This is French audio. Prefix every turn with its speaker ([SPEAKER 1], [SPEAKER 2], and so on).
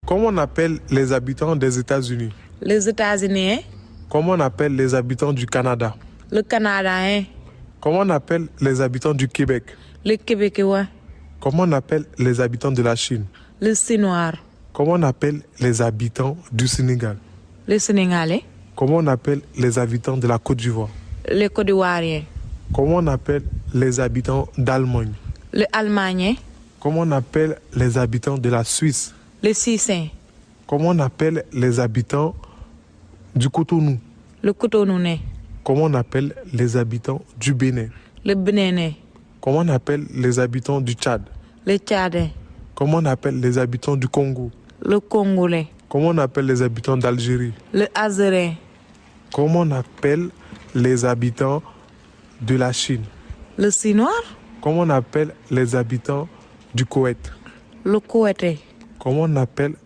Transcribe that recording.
[SPEAKER 1] Comment on appelle les habitants des États-Unis?
[SPEAKER 2] Les États-Unis, hein?
[SPEAKER 1] Comment on appelle les habitants du Canada?
[SPEAKER 2] Le Canada, hein?
[SPEAKER 1] Comment on appelle les habitants du Québec?
[SPEAKER 2] Le Québécois,
[SPEAKER 1] Comment on appelle les habitants de la Chine?
[SPEAKER 2] le Chinois,
[SPEAKER 1] Comment on appelle les habitants du Sénégal?
[SPEAKER 2] le Sénégalais,
[SPEAKER 1] Comment on appelle les habitants de la Côte d'Ivoire?
[SPEAKER 2] le Côte d'Ivoirien,
[SPEAKER 1] Comment on appelle les habitants d'Allemagne?
[SPEAKER 2] le Allemagne,
[SPEAKER 1] Comment on appelle les habitants de la Suisse?
[SPEAKER 2] le Suissin,
[SPEAKER 1] Comment on appelle les habitants du Cotonou?
[SPEAKER 2] le Cotonounais,
[SPEAKER 1] Comment on appelle les habitants du Bénin?
[SPEAKER 2] le Béninais,
[SPEAKER 1] Comment on appelle les habitants du Tchad?
[SPEAKER 2] le Tchadais,
[SPEAKER 1] Comment on appelle les habitants du Congo?
[SPEAKER 2] le Congolais,
[SPEAKER 1] Comment on appelle les habitants d'Algérie?
[SPEAKER 2] le Azérien,
[SPEAKER 1] Comment on appelle les habitants de la Chine?
[SPEAKER 2] le Chinois,
[SPEAKER 1] Comment on appelle les habitants du Koweït?
[SPEAKER 2] le Koweïtais,
[SPEAKER 1] Comment on appelle